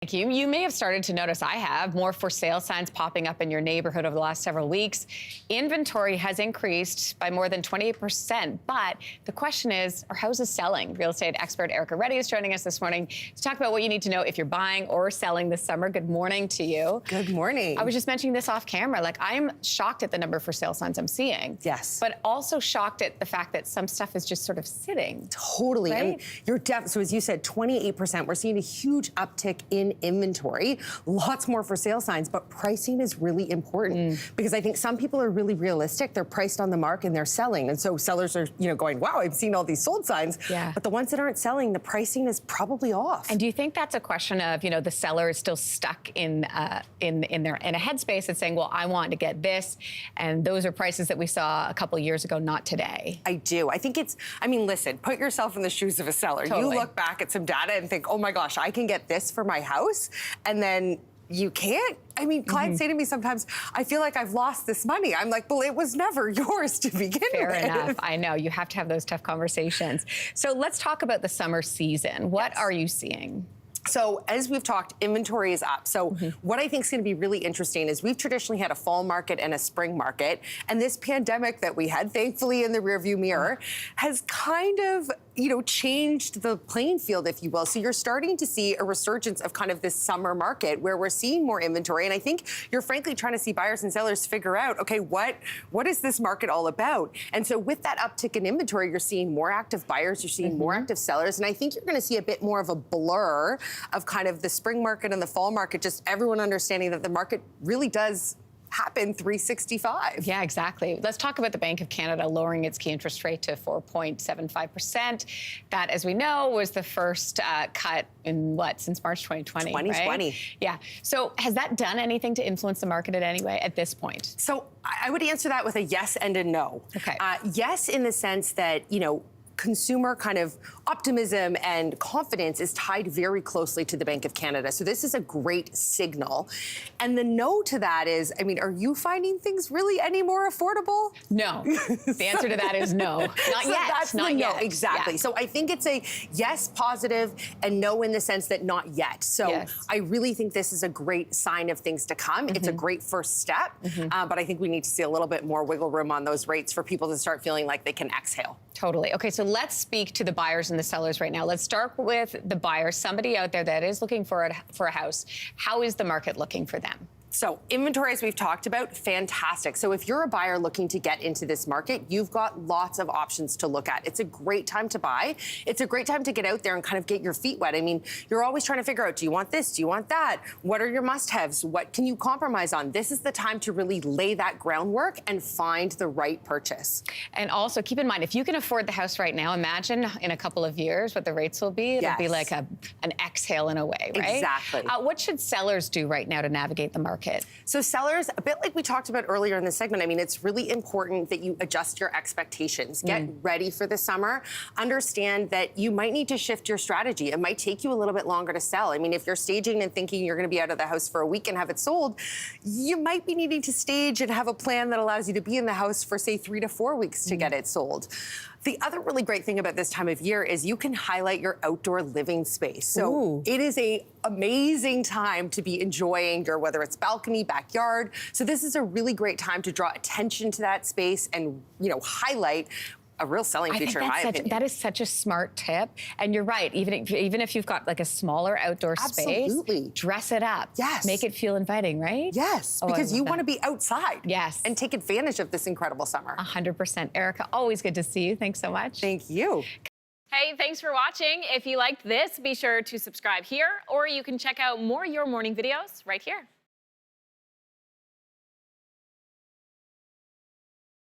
Thank you. You may have started to notice, I have, more for sale signs popping up in your neighborhood over the last several weeks. Inventory has increased by more than 28%, but the question is, are houses selling? Real estate expert Erica Reddy is joining us this morning to talk about what you need to know if you're buying or selling this summer. Good morning to you. Good morning. I was just mentioning this off camera. Like, I'm shocked at the number for sale signs I'm seeing. Yes. But also shocked at the fact that some stuff is just sort of sitting. Totally. Right? And you're so as you said, 28%. We're seeing a huge uptick in inventory, lots more for sale signs, but pricing is really important because I think some people are really realistic. They're priced on the mark and they're selling. And so sellers are, going, wow, I've seen all these sold signs. Yeah. But the ones that aren't selling, the pricing is probably off. And do you think that's a question of, the seller is still stuck in a headspace that's saying, well, I want to get this, and those are prices that we saw a couple of years ago, not today? I do. I think listen, put yourself in the shoes of a seller. Totally. You look back at some data and think, oh my gosh, I can get this for my house. And then you can't. Clients say to me sometimes, I feel like I've lost this money. I'm like, well, it was never yours to begin with. Fair enough. I know. You have to have those tough conversations. So let's talk about the summer season. What are you seeing? So as we've talked, inventory is up. So what I think is going to be really interesting is we've traditionally had a fall market and a spring market. And this pandemic that we had, thankfully in the rearview mirror, has kind of, changed the playing field, if you will. So you're starting to see a resurgence of kind of this summer market where we're seeing more inventory. And I think you're frankly trying to see buyers and sellers figure out, okay, what is this market all about? And so with that uptick in inventory, you're seeing more active buyers, you're seeing more active sellers. And I think you're going to see a bit more of a blur of kind of the spring market and the fall market, just everyone understanding that the market really does happen 365. Yeah, exactly. Let's talk about the Bank of Canada lowering its key interest rate to 4.75%. That, as we know, was the first cut in since March 2020. 2020. Right? Yeah. So has that done anything to influence the market in any way at this point? So I would answer that with a yes and a no. Okay. Yes, in the sense that, consumer kind of optimism and confidence is tied very closely to the Bank of Canada. So this is a great signal. And the no to that is, are you finding things really any more affordable? No. The answer to that is no. Not so yet. That's not yet. No, exactly. Yeah. So I think it's a yes positive and no in the sense that not yet. So yes. I really think this is a great sign of things to come. It's a great first step, but I think we need to see a little bit more wiggle room on those rates for people to start feeling like they can exhale. Totally. Okay, so let's speak to the buyers and the sellers right now. Let's start with the buyer, somebody out there that is looking for a house. How is the market looking for them? So inventory, as we've talked about, fantastic. So if you're a buyer looking to get into this market, you've got lots of options to look at. It's a great time to buy. It's a great time to get out there and kind of get your feet wet. You're always trying to figure out, do you want this? Do you want that? What are your must-haves? What can you compromise on? This is the time to really lay that groundwork and find the right purchase. And also keep in mind, if you can afford the house right now, imagine in a couple of years what the rates will be. It'll be like an exhale in a way, right? Exactly. What should sellers do right now to navigate the market? So sellers, a bit like we talked about earlier in the segment, it's really important that you adjust your expectations. Get ready for the summer. Understand that you might need to shift your strategy. It might take you a little bit longer to sell. If you're staging and thinking you're going to be out of the house for a week and have it sold, you might be needing to stage and have a plan that allows you to be in the house for, say, 3 to 4 weeks to get it sold. The other really great thing about this time of year is you can highlight your outdoor living space. So it is an amazing time to be enjoying your, whether it's balcony, backyard. So this is a really great time to draw attention to that space and, highlight a real selling feature, in my opinion. That is such a smart tip. And you're right, even if you've got like a smaller outdoor space, dress it up. Yes. Make it feel inviting, right? Yes, because you want to be outside. Yes. And take advantage of this incredible summer. 100%. Erica, always good to see you. Thanks so much. Thank you. Hey, thanks for watching. If you liked this, be sure to subscribe here, or you can check out more Your Morning videos right here.